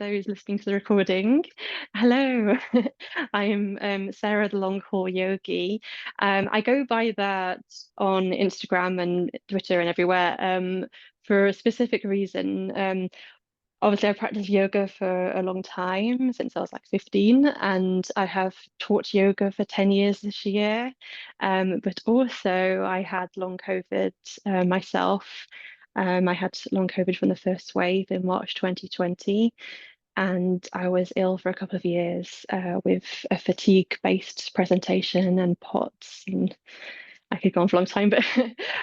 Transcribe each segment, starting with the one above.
those listening to the recording. Hello, I'm Sarah the Long Haul Yogi. I go by that on Instagram and Twitter and everywhere for a specific reason. Obviously, I practiced yoga for a long time, since I was like 15, and I have taught yoga for 10 years this year. But also, I had long COVID myself. I had long COVID from the first wave in March 2020, and I was ill for a couple of years with a fatigue-based presentation and POTS. And I could go on for a long time, but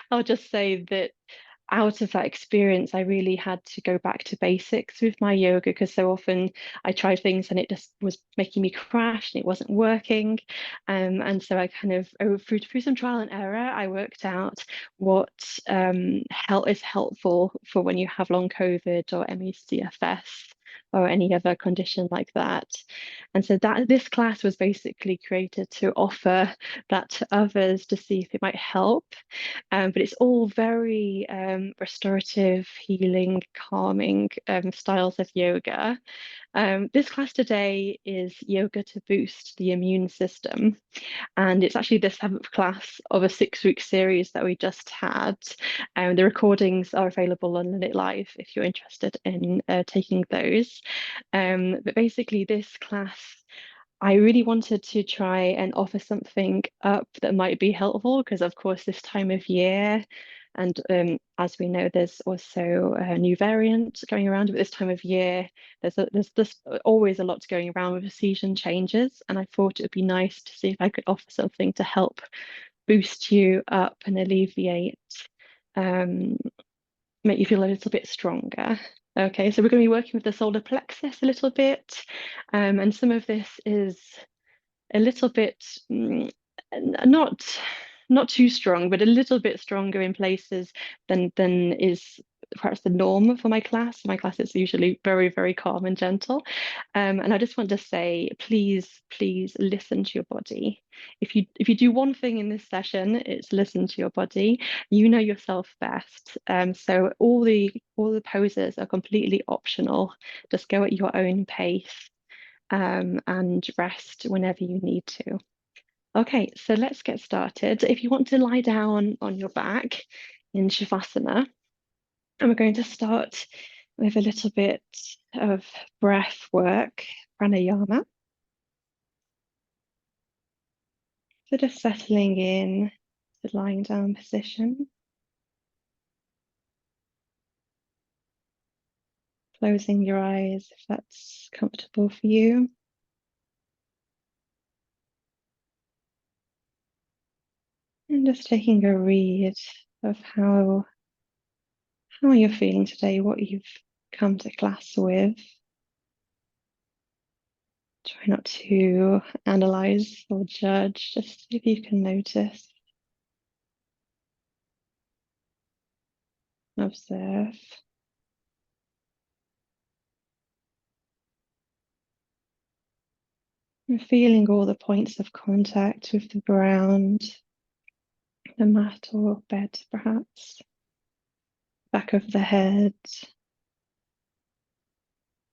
I'll just say that out of that experience, I really had to go back to basics with my yoga because so often I tried things and it just was making me crash and it wasn't working. And so I kind of, through some trial and error, I worked out what help is helpful for when you have long COVID or ME/CFS or any other condition like that. And so that this class was basically created to offer that to others to see if it might help. But it's all very restorative, healing, calming styles of yoga. This class today is yoga to boost the immune system. And it's actually the seventh class of a 6-week series that we just had. The recordings are available on Lit Live if you're interested in taking those. But basically, this class, I really wanted to try and offer something up that might be helpful because, of course, this time of year, and as we know, there's also a new variant going around. But this time of year, there's always a lot going around with the season changes, and I thought it would be nice to see if I could offer something to help boost you up and alleviate, um, make you feel a little bit stronger. Okay, so we're going to be working with the solar plexus a little bit, and some of this is a little bit not not too strong, but a little bit stronger in places than is perhaps the norm for my class. My class is usually very, very calm and gentle. And I just want to say, please listen to your body. If you do one thing in this session, it's listen to your body. You know yourself best. So all the poses are completely optional. Just go at your own pace and rest whenever you need to. Okay, so let's get started. If you want to lie down on your back in Shavasana, and we're going to start with a little bit of breath work, pranayama. So just settling in to lying down position, closing your eyes if that's comfortable for you. And just taking a read of how you're feeling today, what you've come to class with. Try not to analyze or judge, just see if you can notice, observe. And feeling all the points of contact with the ground, the mat or bed perhaps, back of the head,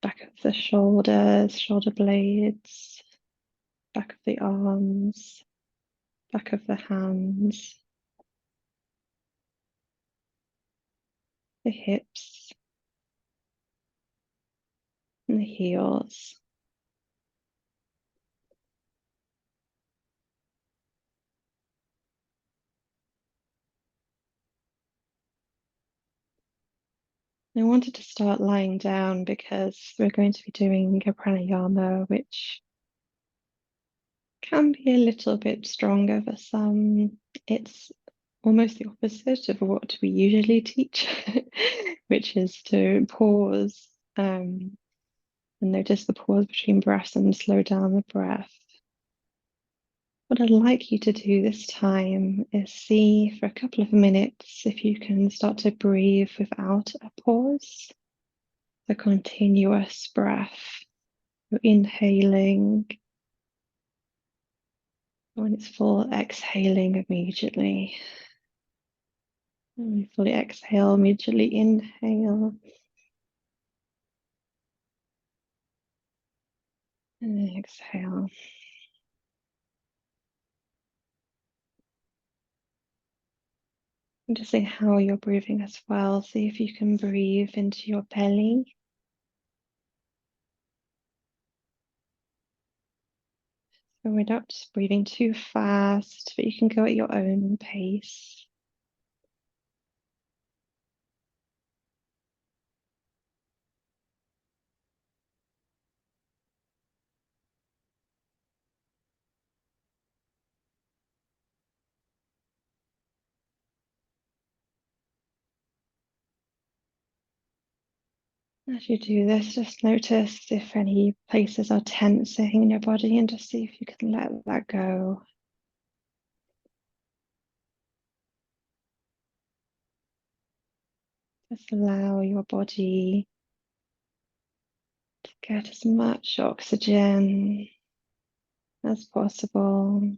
back of the shoulders, shoulder blades, back of the arms, back of the hands, the hips, and the heels. I wanted to start lying down because we're going to be doing a pranayama, which can be a little bit stronger for some. It's almost the opposite of what we usually teach, which is to pause and notice the pause between breaths and slow down the breath. What I'd like you to do this time is see for a couple of minutes if you can start to breathe without a pause. The continuous breath. You're inhaling. When it's full, exhaling immediately. When you fully exhale, immediately inhale. And exhale. And just see how you're breathing as well. See if you can breathe into your belly. So we're not just breathing too fast, but you can go at your own pace. As you do this, just notice if any places are tensing in your body and just see if you can let that go. Just allow your body to get as much oxygen as possible.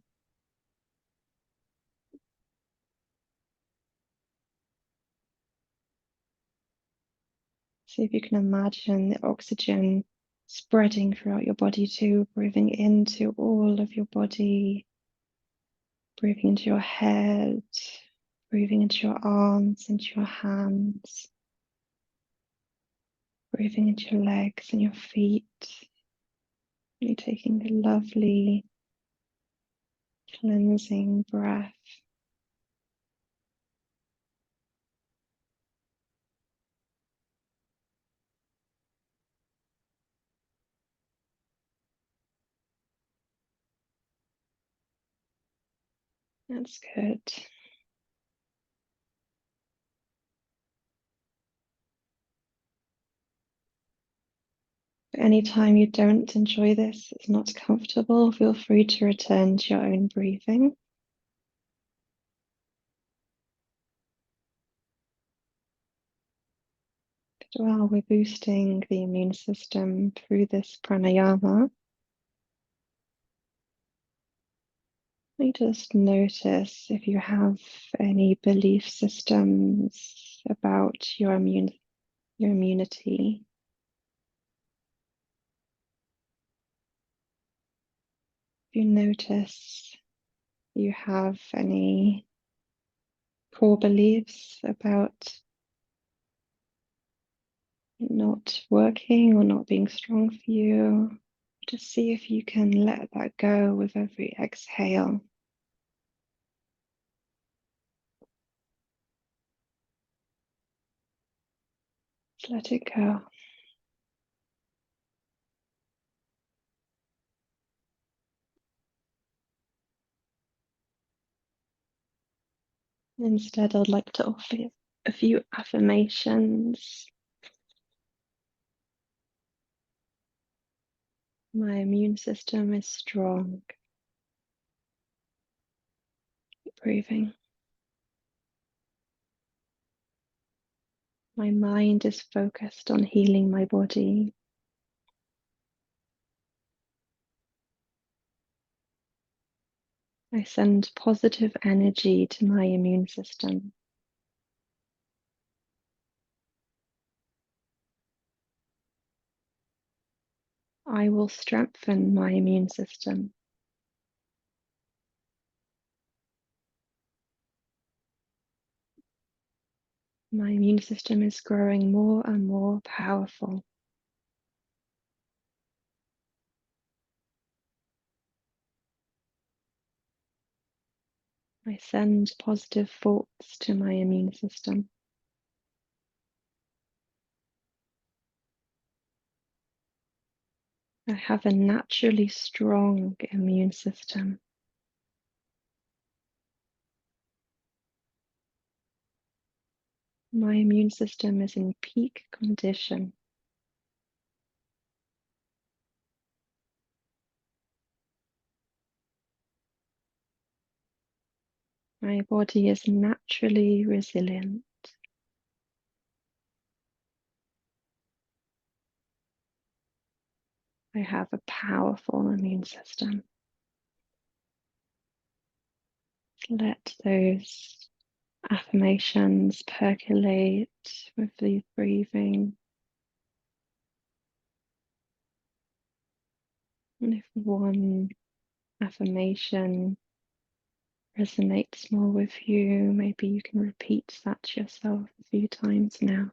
See if you can imagine the oxygen spreading throughout your body too, breathing into all of your body, breathing into your head, breathing into your arms, into your hands, breathing into your legs and your feet. You're taking a lovely cleansing breath. That's good. Anytime you don't enjoy this, it's not comfortable, feel free to return to your own breathing. While we're boosting the immune system through this pranayama, we just notice if you have any belief systems about your immunity. If you notice you have any core beliefs about not working or not being strong for you, just see if you can let that go with every exhale. Just let it go. Instead, I'd like to offer a few affirmations. My immune system is strong. Keep breathing. My mind is focused on healing my body. I send positive energy to my immune system. I will strengthen my immune system. My immune system is growing more and more powerful. I send positive thoughts to my immune system. I have a naturally strong immune system. My immune system is in peak condition. My body is naturally resilient. I have a powerful immune system. Let those affirmations percolate with the breathing. And if one affirmation resonates more with you, maybe you can repeat that to yourself a few times now.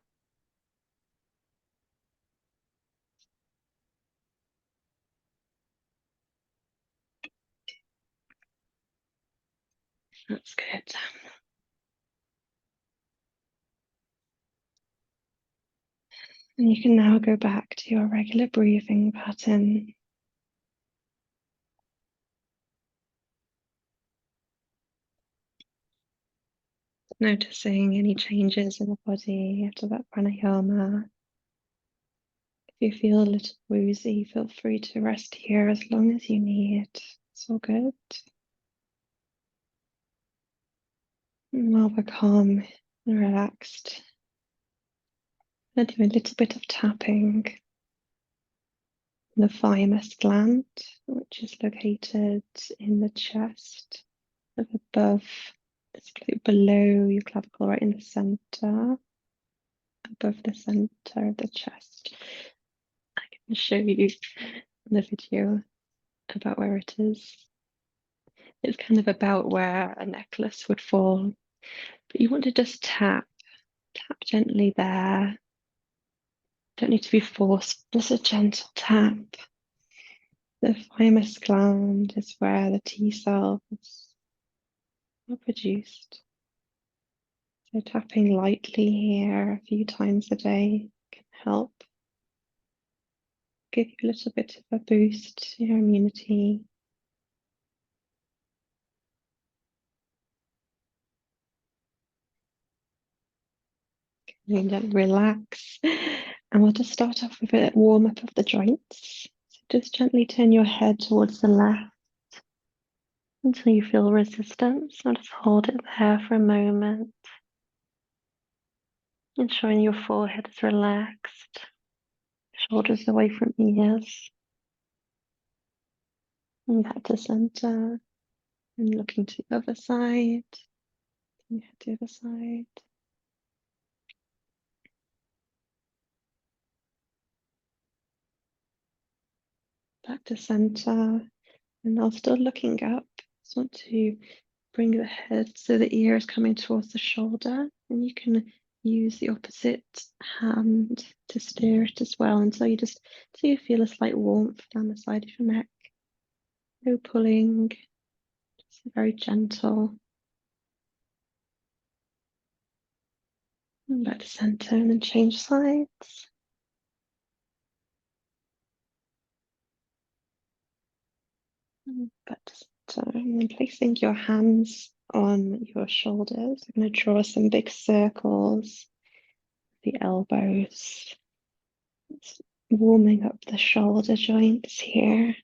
That's good. And you can now go back to your regular breathing pattern. Noticing any changes in the body after that pranayama. If you feel a little woozy, feel free to rest here as long as you need. It's all good. And while we're calm and relaxed, I'm going to do a little bit of tapping on the thymus gland, which is located in the chest, above, it's below your clavicle, right in the center, above the center of the chest. I can show you in the video about where it is. It's kind of about where a necklace would fall, but you want to just tap gently there. Don't need to be forced, just a gentle tap. The thymus gland is where the T cells are produced. So tapping lightly here a few times a day can help give you a little bit of a boost to your immunity. And then relax. And we'll just start off with a warm up of the joints. So just gently turn your head towards the left until you feel resistance. I'll just hold it there for a moment, ensuring your forehead is relaxed, shoulders away from ears, and back to center. And looking to the other side, and head to the other side. Back to center. And now still looking up. Just want to bring the head so the ear is coming towards the shoulder, and you can use the opposite hand to steer it as well. And so you just so you feel a slight warmth down the side of your neck. No pulling, just very gentle. And back to center and then change sides. And back to center. And then placing your hands on your shoulders. I'm going to draw some big circles, the elbows. It's warming up the shoulder joints here.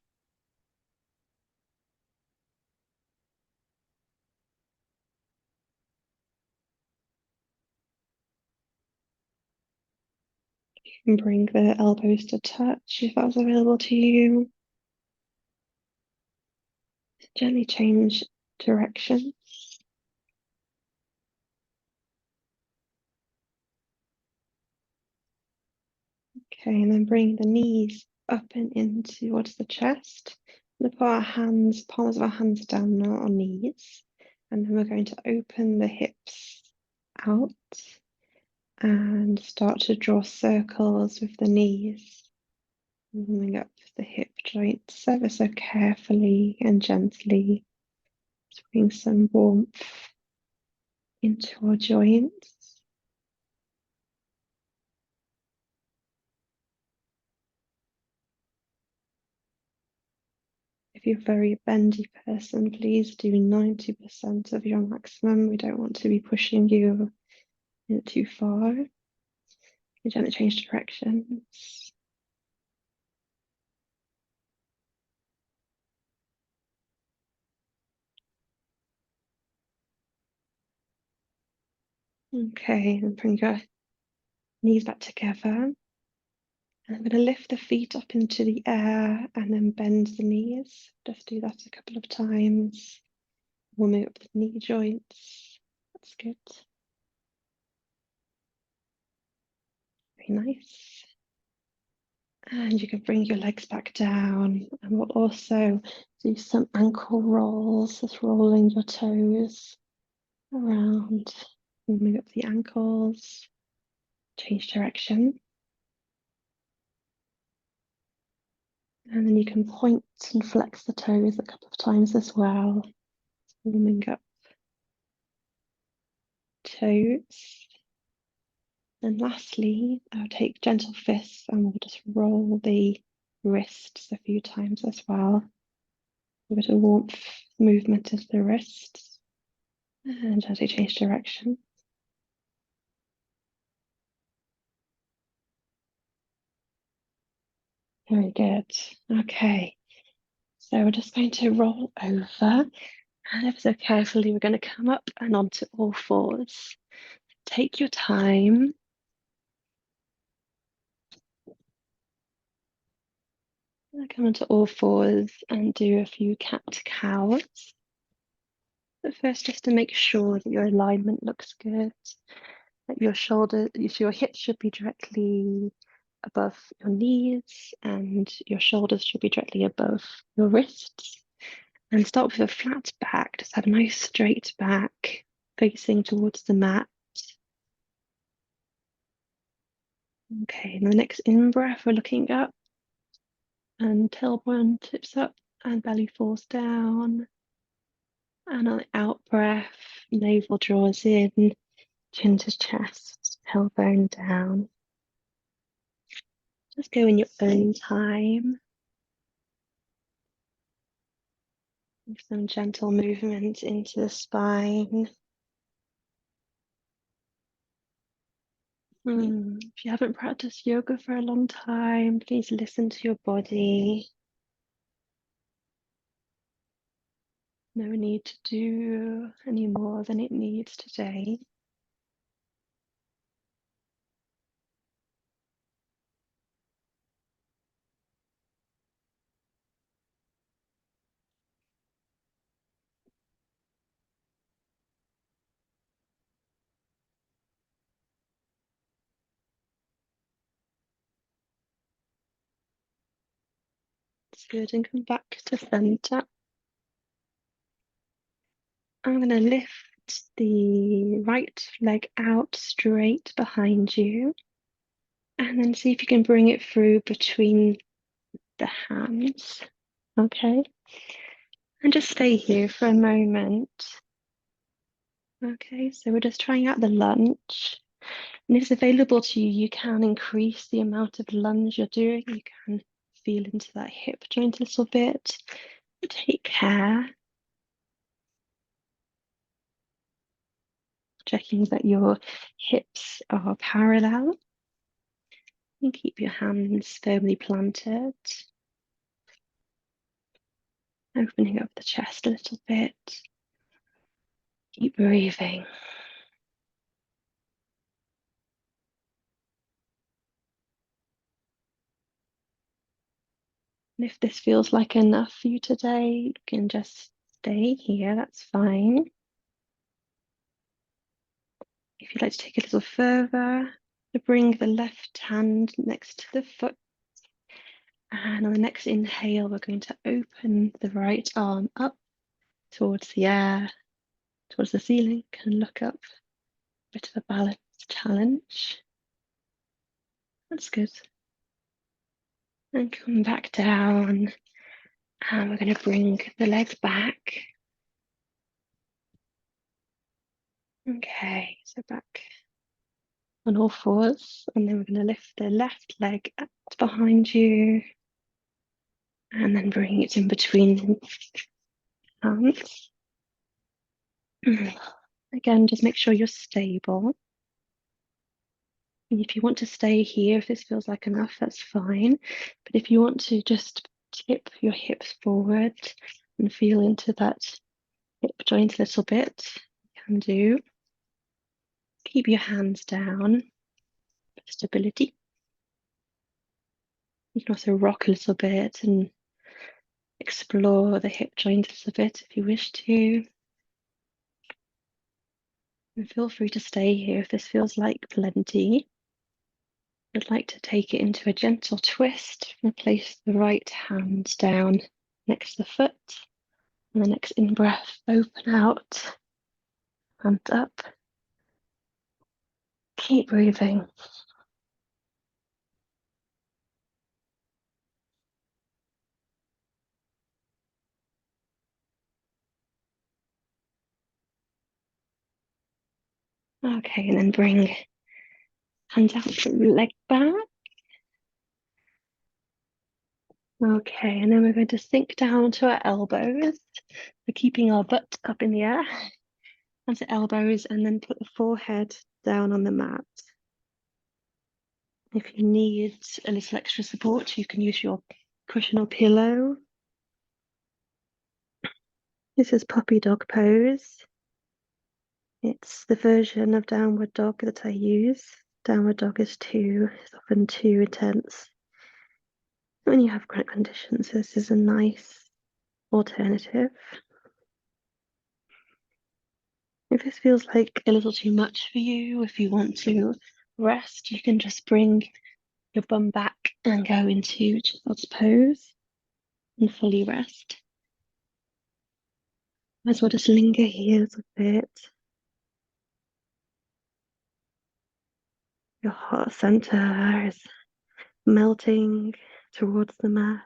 You can bring the elbows to touch if that's available to you. Gently change direction. Okay, and then bring the knees up and in towards the chest. We'll put our hands, palms of our hands down on our knees. And then we're going to open the hips out and start to draw circles with the knees. Warming up the hip joints ever so carefully and gently. Just bring some warmth into our joints. If you're a very bendy person, please do 90% of your maximum. We don't want to be pushing you too far. You gently change directions. Okay, and bring your knees back together. And I'm going to lift the feet up into the air and then bend the knees. Just do that a couple of times. Warming up the knee joints. That's good. Very nice. And you can bring your legs back down. And we'll also do some ankle rolls, just rolling your toes around, warming up the ankles, change direction. And then you can point and flex the toes a couple of times as well, warming up toes. And lastly, I'll take gentle fists and we'll just roll the wrists a few times as well. A bit of warmth movement of the wrists. And as I change direction. Very good. Okay. So we're just going to roll over. And ever so carefully, we're going to come up and onto all fours. Take your time. Come onto all fours and do a few cat-cows. But first, just to make sure that your alignment looks good, that your hips should be directly above your knees and your shoulders should be directly above your wrists. And start with a flat back, just have a nice straight back facing towards the mat. Okay, and the next in-breath, we're looking up and tailbone tips up and belly falls down. And on the out-breath, navel draws in, chin to chest, tailbone down. Just go in your own time. Some gentle movement into the spine. If you haven't practiced yoga for a long time, please listen to your body. No need to do any more than it needs today. It's good, and come back to center. I'm going to lift the right leg out straight behind you. And then see if you can bring it through between the hands. Okay. And just stay here for a moment. Okay, so we're just trying out the lunge. And if it's available to you, you can increase the amount of lunge you're doing. You can feel into that hip joint a little bit. Take care. Checking that your hips are parallel. And keep your hands firmly planted. Opening up the chest a little bit. Keep breathing. And if this feels like enough for you today, you can just stay here, that's fine. If you'd like to take it a little further, to bring the left hand next to the foot. And on the next inhale, we're going to open the right arm up towards the air, towards the ceiling, and look up. Bit of a balance challenge. That's good. And come back down. And we're going to bring the legs back. Okay, so back on all fours. And then we're going to lift the left leg up behind you. And then bring it in between the hands. Again, just make sure you're stable. And if you want to stay here, if this feels like enough, that's fine. But if you want to just tip your hips forward and feel into that hip joint a little bit, you can do. Keep your hands down for stability. You can also rock a little bit and explore the hip joint a little bit if you wish to. And feel free to stay here if this feels like plenty. I'd like to take it into a gentle twist and place the right hand down next to the foot. And the next in breath, open out and up. Keep breathing. Okay, and then bring hand out to leg back. Okay, and then we're going to sink down to our elbows. We're keeping our butt up in the air onto elbows, and then put the forehead down on the mat. If you need a little extra support, you can use your cushion or pillow. This is puppy dog pose. It's the version of downward dog that I use. Downward dog is often too intense. When you have chronic conditions, this is a nice alternative. If this feels like a little too much for you, if you want to rest, you can just bring your bum back and go into child's pose and fully rest. Might as well just linger here a little bit. Your heart center is melting towards the mat.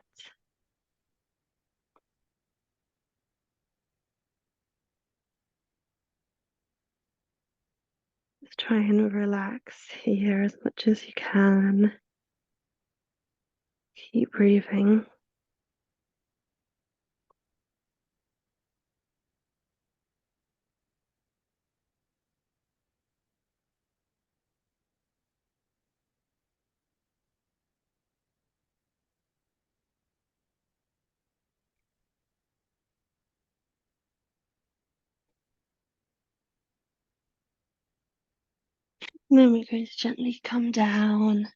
Just try and relax here as much as you can. Keep breathing. And then we're going to gently come down.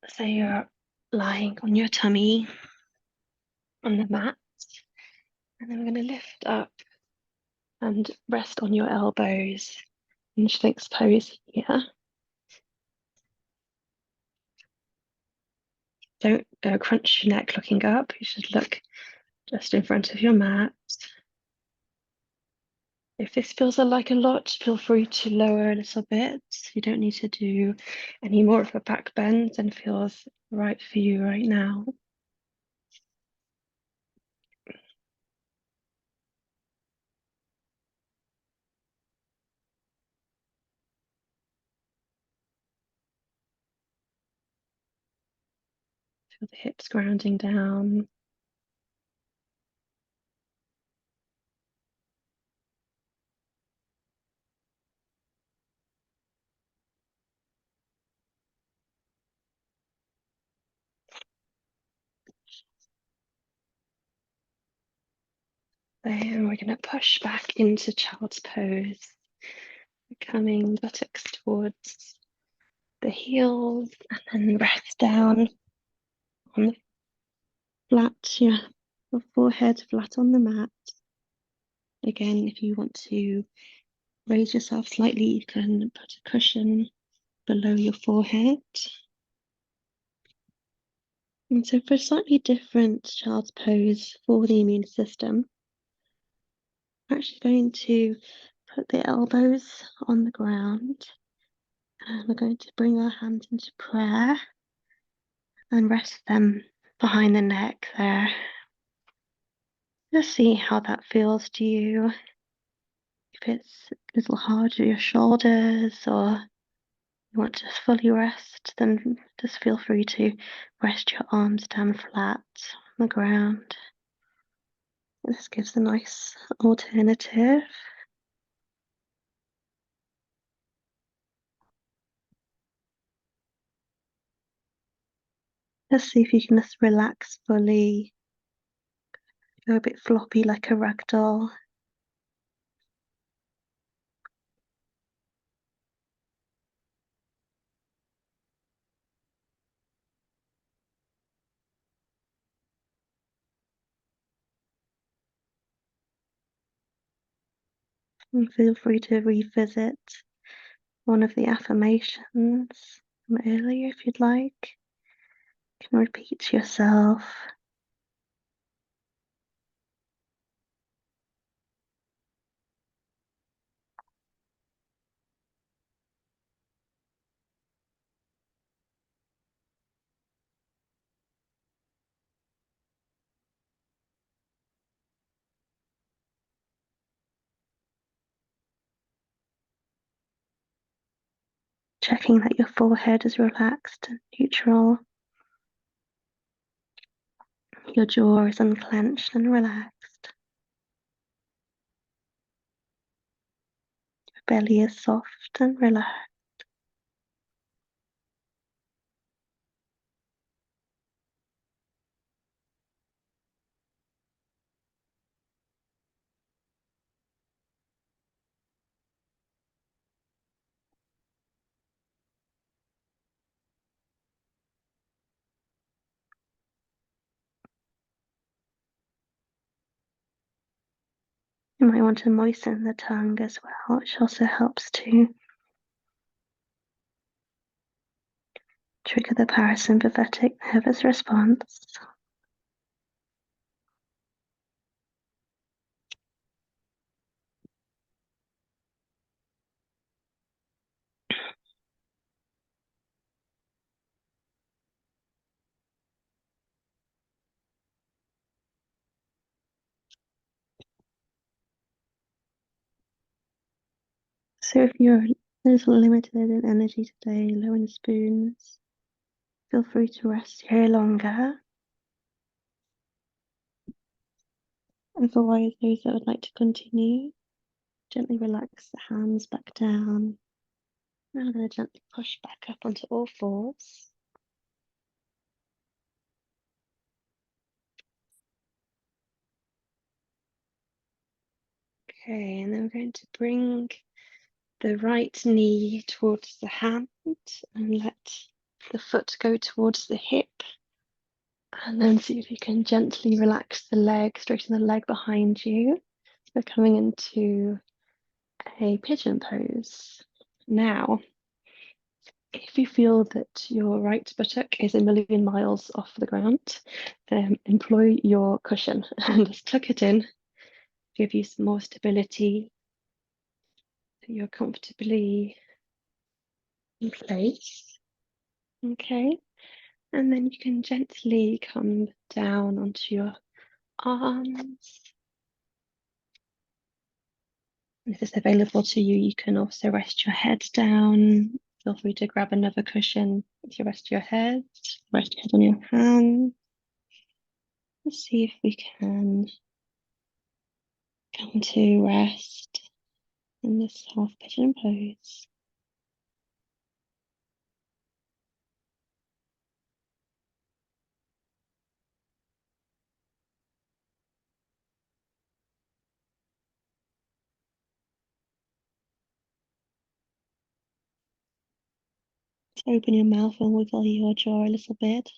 So you're lying on your tummy on the mat. And then we're going to lift up and rest on your elbows in Sphinx pose here. Don't crunch your neck looking up. You should look just in front of your mat. If this feels like a lot, feel free to lower a little bit. You don't need to do any more of a back bend than feels right for you right now. Feel the hips grounding down. Then we're going to push back into child's pose, coming buttocks towards the heels, and then rest down on the flat, your forehead flat on the mat. Again, if you want to raise yourself slightly, you can put a cushion below your forehead. And so for a slightly different child's pose for the immune system, we're actually going to put the elbows on the ground, and we're going to bring our hands into prayer and rest them behind the neck there. Just see how that feels to you. If it's a little hard to your shoulders, or you want to fully rest, then just feel free to rest your arms down flat on the ground. This gives a nice alternative. Just see if you can just relax fully, go a bit floppy like a rag doll. And feel free to revisit one of the affirmations. from earlier if you'd like. You can repeat to yourself. Checking that your forehead is relaxed and neutral. Your jaw is unclenched and relaxed. Your belly is soft and relaxed. You might want to moisten the tongue as well, which also helps to trigger the parasympathetic nervous response. So if you're a little limited in energy today, low in spoons, feel free to rest here longer. Otherwise, those that would like to continue, gently relax the hands back down. Now I'm going to gently push back up onto all fours. Okay, and then we're going to bring the right knee towards the hand and let the foot go towards the hip. And then see if you can gently relax the leg, straighten the leg behind you. So we're coming into a pigeon pose. Now, if you feel that your right buttock is a million miles off the ground, employ your cushion and just tuck it in, give you some more stability, so you're comfortably in place. Okay, and then you can gently come down onto your arms. And if it's available to you, you can also rest your head down. Feel free to grab another cushion if you rest your head on your hand. Let's see if we can come to rest in this half pigeon pose. So open your mouth and wiggle your jaw a little bit.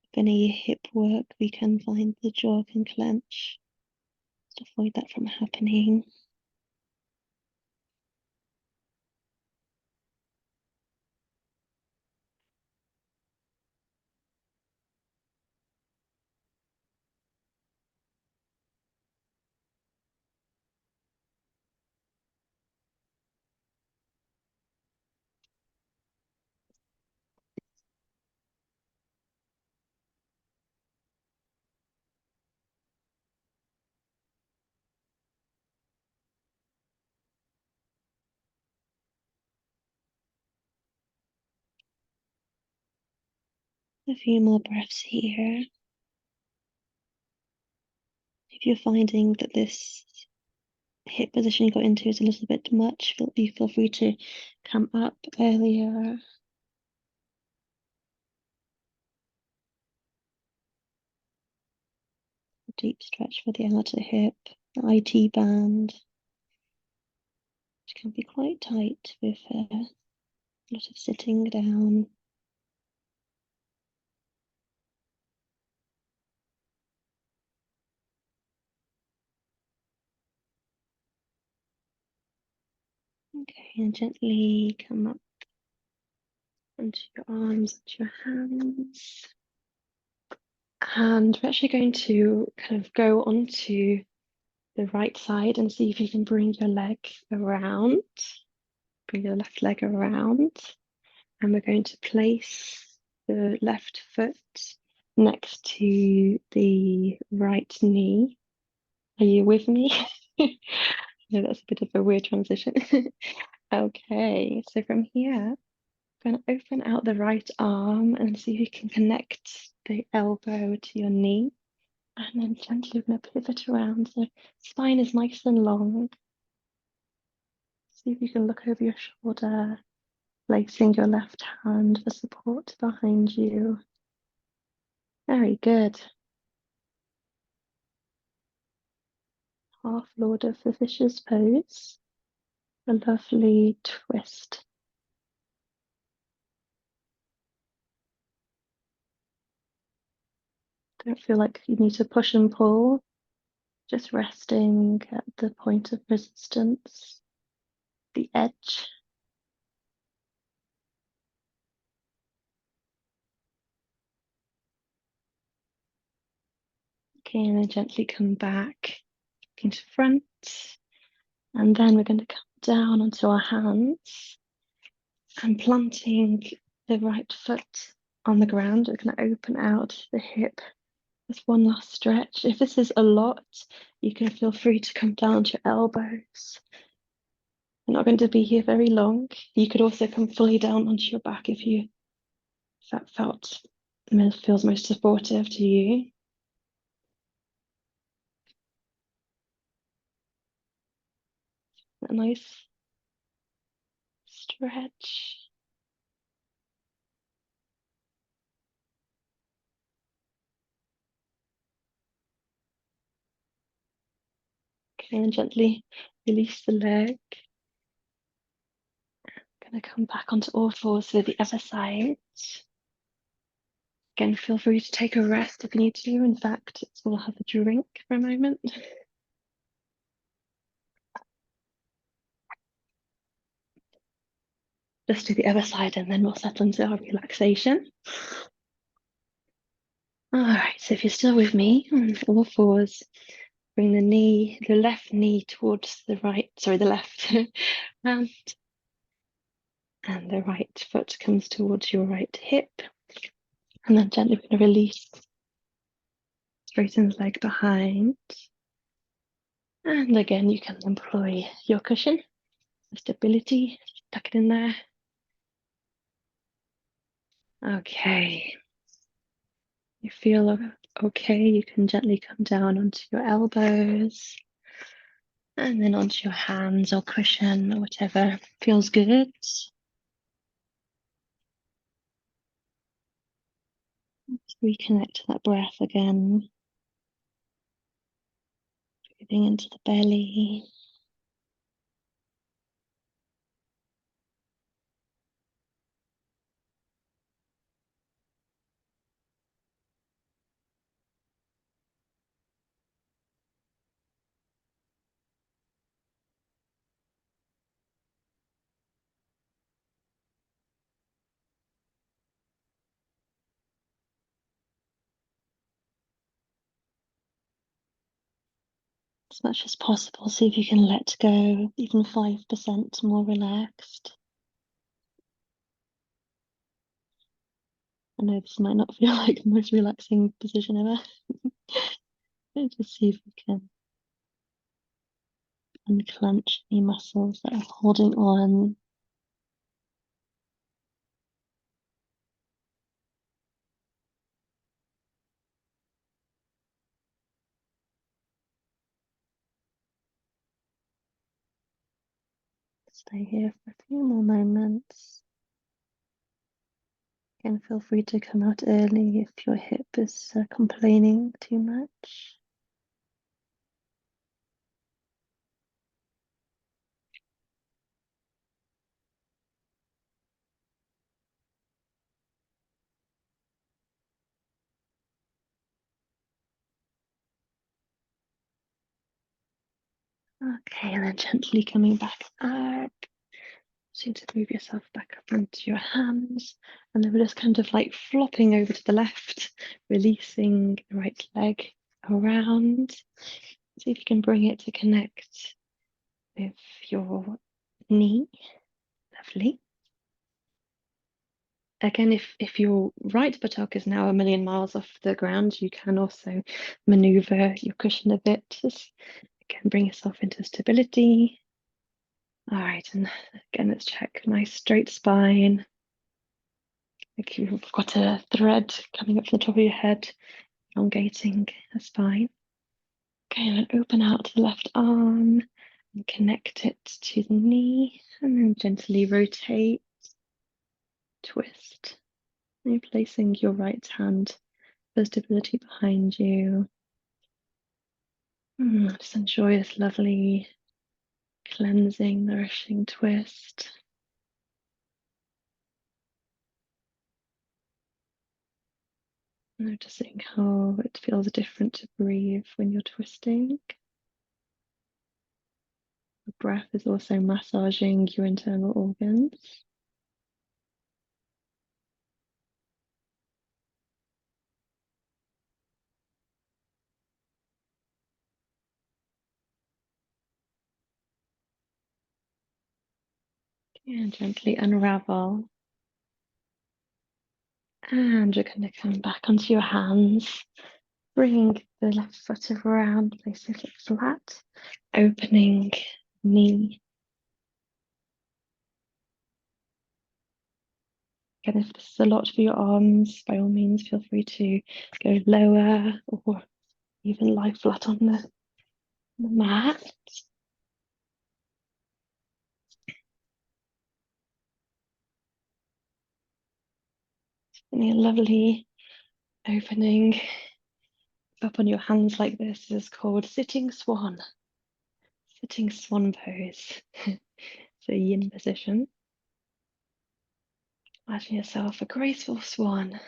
If any hip work, we can find the jaw can clench to avoid that from happening. A few more breaths here. If you're finding that this hip position you got into is a little bit much, feel free to come up earlier. A deep stretch for the outer hip, the IT band, which can be quite tight with a lot of sitting down. Okay, and gently come up onto your arms, onto your hands. And we're actually going to kind of go onto the right side and see if you can bring your leg around. Bring your left leg around. And we're going to place the left foot next to the right knee. Are you with me? No, that's a bit of a weird transition. Okay, so from here, I'm going to open out the right arm and see if you can connect the elbow to your knee. And then gently we're going to pivot around. So spine is nice and long. See if you can look over your shoulder, placing your left hand for support behind you. Very good. Half Lord of the Fishes pose. A lovely twist. Don't feel like you need to push and pull. Just resting at the point of resistance, the edge. Okay, and then gently come back, looking to front. And then we're going to come down onto our hands and planting the right foot on the ground. We're going to open out the hip. Just one last stretch. If this is a lot, you can feel free to come down to your elbows. We're not going to be here very long. You could also come fully down onto your back if that feels most supportive to you. A nice stretch. Okay, and gently release the leg. Gonna come back onto all fours for the other side. Again, feel free to take a rest if you need to. In fact, we'll have a drink for a moment. Just do the other side and then we'll settle into our relaxation. All right, so if you're still with me on all fours, bring the left knee towards the left hand, and the right foot comes towards your right hip. And then gently we're going to release, straighten the leg behind. And again, you can employ your cushion for stability, tuck it in there. Okay. You feel okay, you can gently come down onto your elbows and then onto your hands or cushion or whatever feels good. Let's reconnect to that breath again. Breathing into the belly. As much as possible, see if you can let go, even 5% more relaxed. I know this might not feel like the most relaxing position ever. Just see if you can unclench any muscles that are holding on. Stay here for a few more moments. Again, feel free to come out early if your hip is complaining too much. Okay, and then gently coming back up. starting to move yourself back up onto your hands, and then we're just kind of like flopping over to the left, releasing the right leg around. See if you can bring it to connect with your knee. Lovely. Again, if your right buttock is now a million miles off the ground, you can also maneuver your cushion a bit. Just again, bring yourself into stability. All right, and again, let's check. Nice straight spine. Like you've got a thread coming up from the top of your head, elongating the spine. Okay, and then open out to the left arm and connect it to the knee, and then gently rotate, twist. And you're placing your right hand for stability behind you. Just enjoy this lovely, cleansing, nourishing twist. Noticing how it feels different to breathe when you're twisting. The breath is also massaging your internal organs. And gently unravel. And you're going to come back onto your hands. Bring the left foot around, place it flat, opening knee. Again, if this is a lot for your arms, by all means, feel free to go lower or even lie flat on the mat. And a lovely opening up on your hands like this is called sitting swan. Sitting swan pose. So yin position. Imagine yourself a graceful swan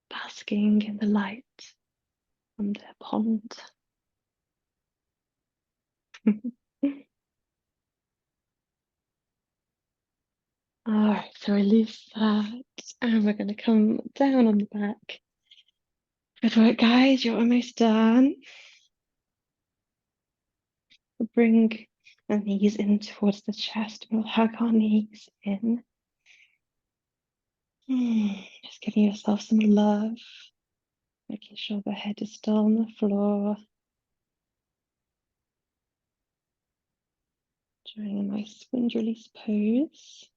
basking in the light on the pond. All right, so release that, and we're going to come down on the back. Good work, guys. You're almost done. We'll bring the knees in towards the chest. We'll hug our knees in. Just giving yourself some love, making sure the head is still on the floor. Doing a nice wind release pose.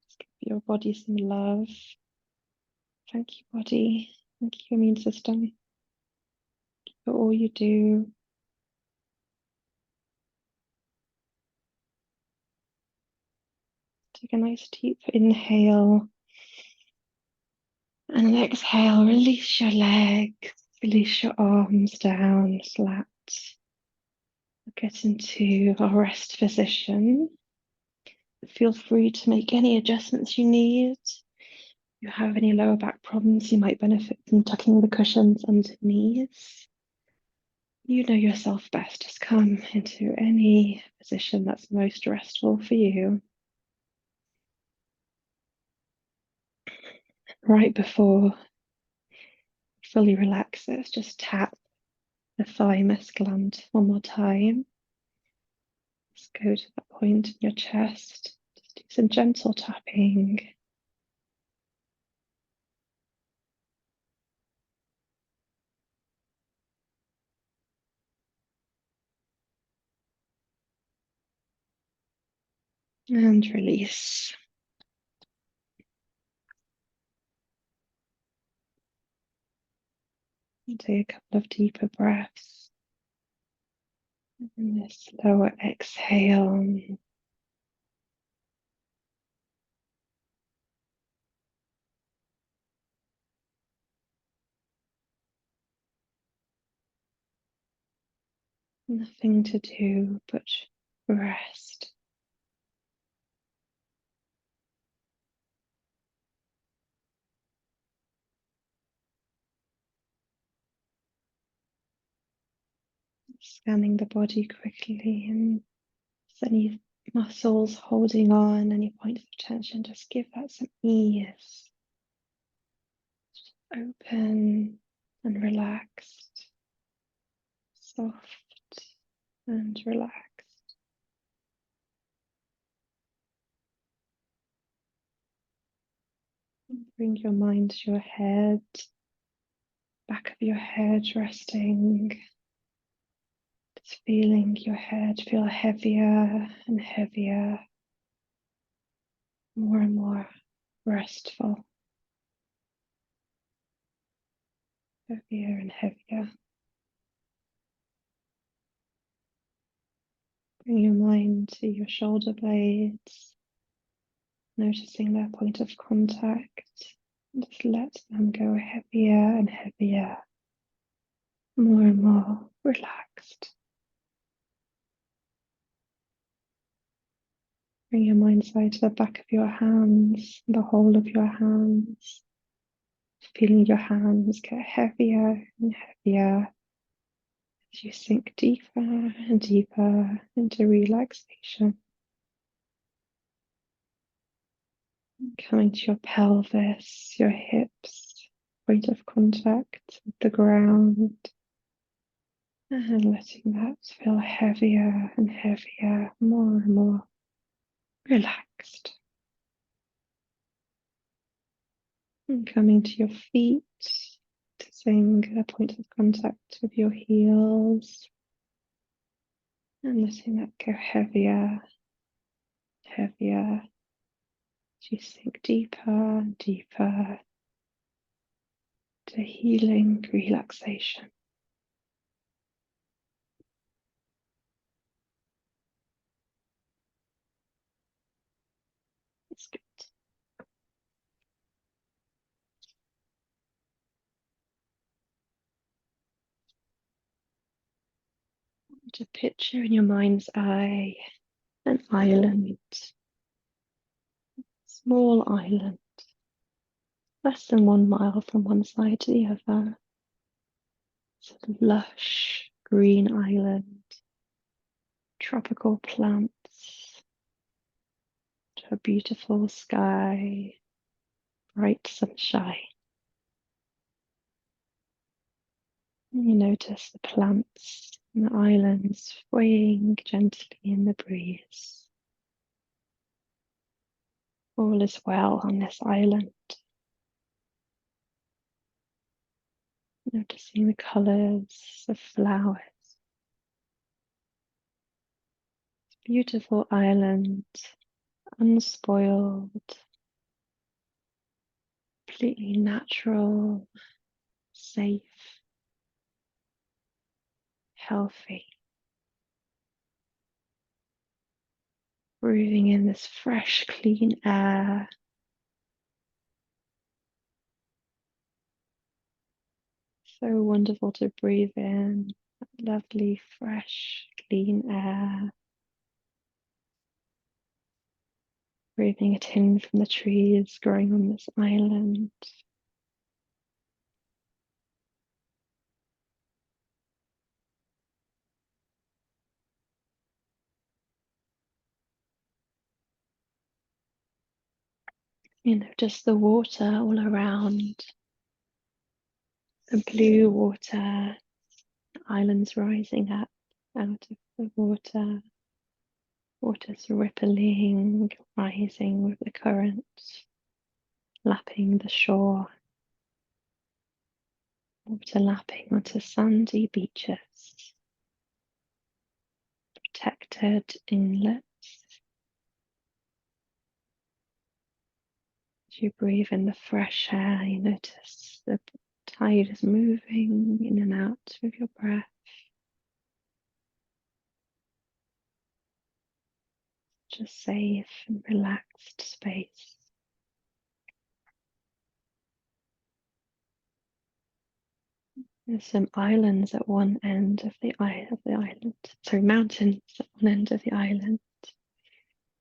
Just give your body some love. Thank you, body. Thank you, immune system, for all you do. Take a nice deep inhale. And then exhale, release your legs, release your arms down flat. Get into a rest position. Feel free to make any adjustments you need. If you have any lower back problems, you might benefit from tucking the cushions underneath. You know yourself best. Just come into any position that's most restful for you. Right before you fully relax, let's just tap the thymus gland one more time. Just go to that point in your chest. Just do some gentle tapping. And release. And take a couple of deeper breaths. And this slower exhale. Nothing to do but rest. Scanning the body quickly, and if there's any muscles holding on, any points of tension, just give that some ease. Just open and relaxed, soft and relaxed. Bring your mind to your head, back of your head resting. Just feeling your head feel heavier and heavier, more and more restful, heavier and heavier. Bring your mind to your shoulder blades, noticing their point of contact. Just let them go heavier and heavier, more and more relaxed. Bring your mind side to the back of your hands, the whole of your hands, feeling your hands get heavier and heavier as you sink deeper and deeper into relaxation. Coming to your pelvis, your hips, point of contact with the ground, and letting that feel heavier and heavier, more and more relaxed. And coming to your feet, noticing a point of contact with your heels, and letting that go heavier, heavier, as you sink deeper and deeper to healing relaxation. It's good. To picture in your mind's eye an island, small island, less than 1 mile from one side to the other. It's a lush green island, tropical plants, a beautiful sky, bright sunshine. And you notice the plants and the islands swaying gently in the breeze. All is well on this island. Noticing the colours of flowers. Beautiful island, unspoiled, completely natural, safe, healthy. Breathing in this fresh, clean air. So wonderful to breathe in that lovely, fresh, clean air. Breathing it in from the trees growing on this island. Just the water all around. The blue water, islands rising up out of the water. Water's rippling, rising with the current, lapping the shore. Water lapping onto sandy beaches. Protected inlets. As you breathe in the fresh air, you notice the tide is moving in and out with your breath. Just safe and relaxed space. There's some islands at one end of the island. So mountains at one end of the island.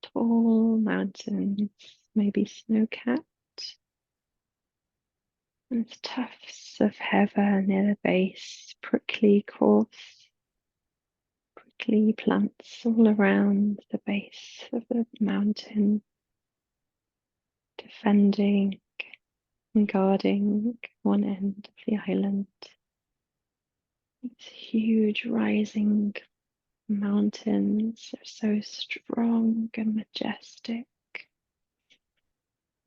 Tall mountains, maybe snow-capped. And tufts of heather near the base, prickly coarse, prickly plants all around the base of the mountain, defending and guarding one end of the island. These huge rising mountains are so strong and majestic.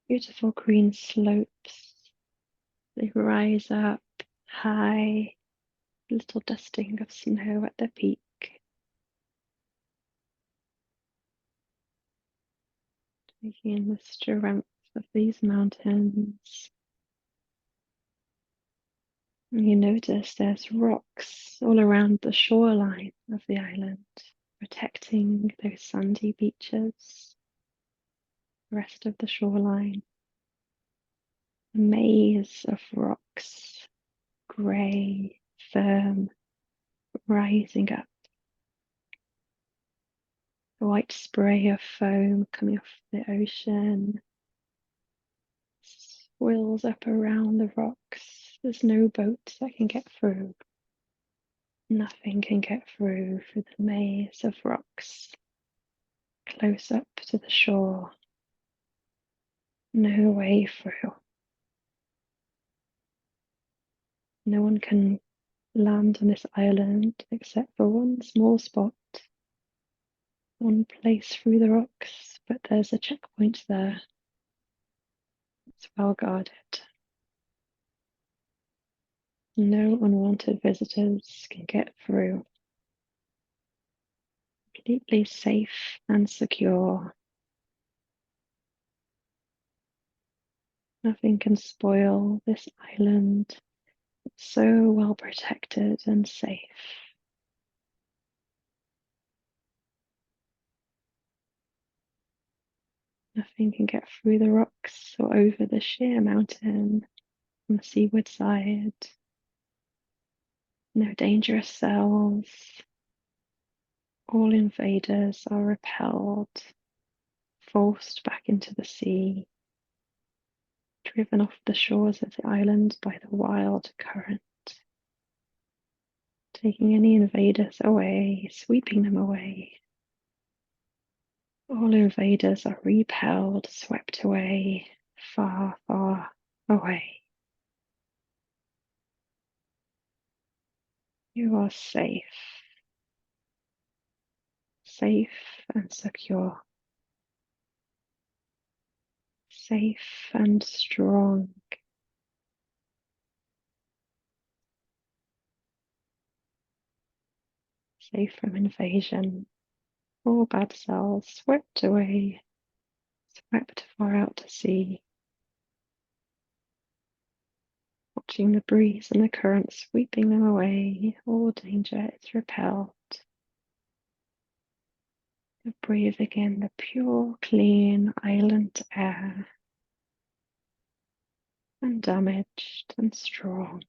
Beautiful green slopes. They rise up high, little dusting of snow at the peak. Taking in the strength of these mountains. And you notice there's rocks all around the shoreline of the island, protecting those sandy beaches, the rest of the shoreline. A maze of rocks, grey, firm, rising up. A white spray of foam coming off the ocean swirls up around the rocks. There's no boats that can get through. Nothing can get through the maze of rocks close up to the shore. No way through. No one can land on this island except for one small spot, one place through the rocks, but there's a checkpoint there. It's well guarded. No unwanted visitors can get through. Completely safe and secure. Nothing can spoil this island. It's so well protected and safe. Nothing can get through the rocks or over the sheer mountain on the seaward side. No dangerous cells. All invaders are repelled, forced back into the sea, driven off the shores of the island by the wild current, taking any invaders away, sweeping them away. All invaders are repelled, swept away, far, far away. You are safe, safe and secure, safe and strong. Safe from invasion. All bad cells swept away, swept far out to sea. Watching the breeze and the current sweeping them away, all danger is repelled. You're breathing in the pure, clean island air, undamaged and strong.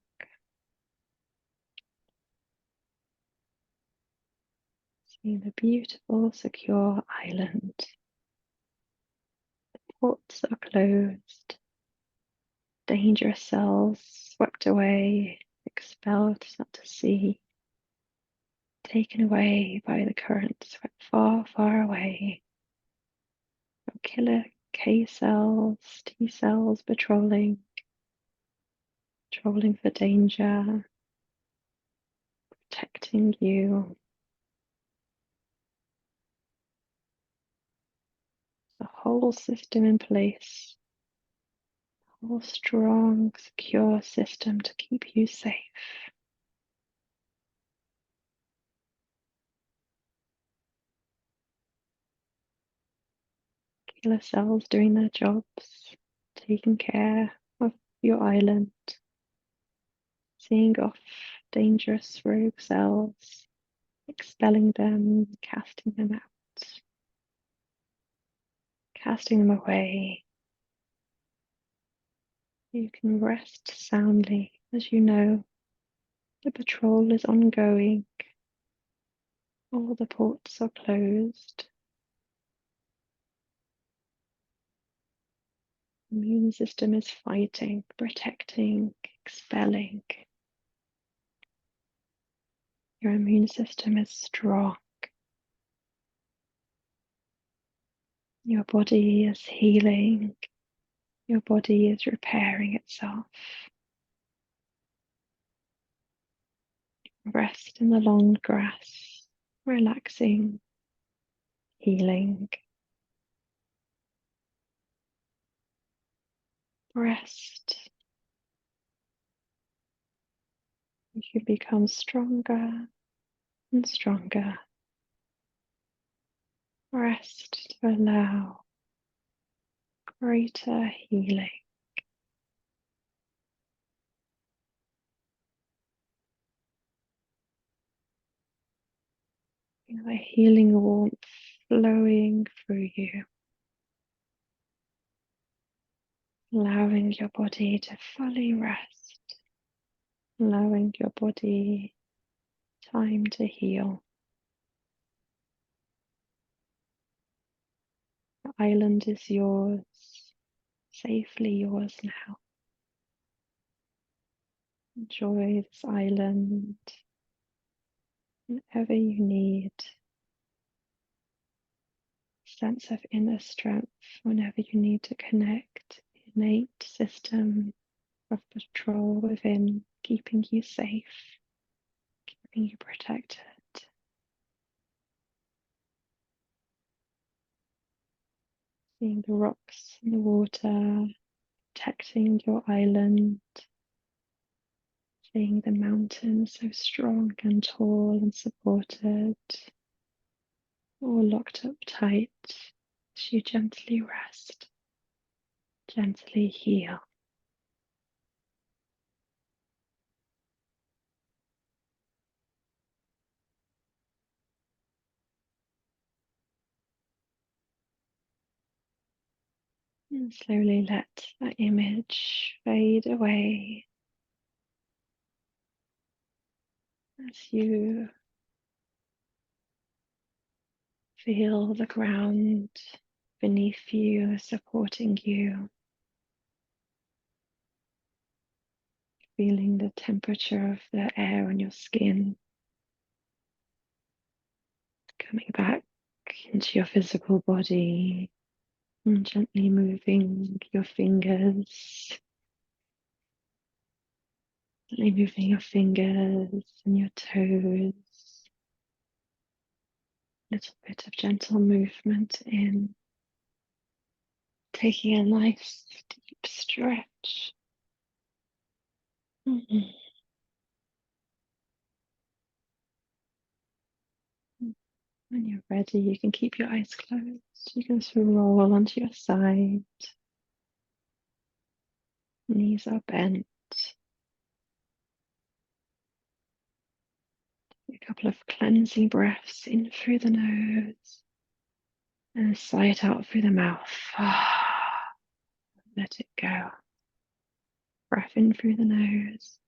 Seeing the beautiful, secure island. The ports are closed. Dangerous cells swept away, expelled out to sea. Taken away by the current, swept far, far away. No killer K cells, T cells patrolling for danger, protecting you. The whole system in place, a whole strong, secure system to keep you safe. Killer cells doing their jobs, taking care of your island, seeing off dangerous rogue cells, expelling them, casting them out, casting them away. You can rest soundly as you know the patrol is ongoing. All the ports are closed. The immune system is fighting, protecting, expelling. Your immune system is strong. Your body is healing. Your body is repairing itself. Rest in the long grass, relaxing, healing. Rest. You become stronger and stronger. Rest to allow greater healing. Feel the healing warmth flowing through you, allowing your body to fully rest, allowing your body time to heal. The island is yours, safely yours now. Enjoy this island whenever you need. Sense of inner strength whenever you need to connect the innate system of patrol within, keeping you safe, keeping you protected. Seeing the rocks and the water protecting your island, seeing the mountains so strong and tall and supported, all locked up tight as you gently rest, gently heal. And slowly let that image fade away as you feel the ground beneath you supporting you, feeling the temperature of the air on your skin, coming back into your physical body and gently moving your fingers, gently moving your fingers and your toes. Little bit of gentle movement in, taking a nice deep stretch. Mhm. When you're ready, you can keep your eyes closed. You can just roll onto your side. Knees are bent. A couple of cleansing breaths in through the nose and sigh it out through the mouth. Let it go. Breath in through the nose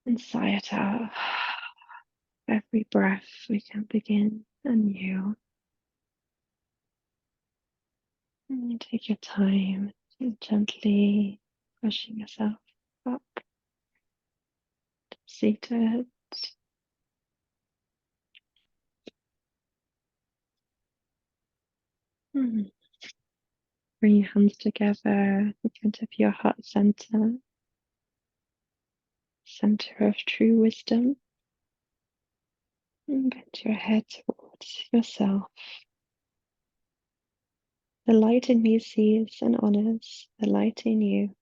and sigh it out. Every breath we can begin anew. And you take your time to gently pushing yourself up, seated. Mm. Bring your hands together in front of your heart center, center of true wisdom. And bend your head towards yourself. The light in me sees and honors the light in you.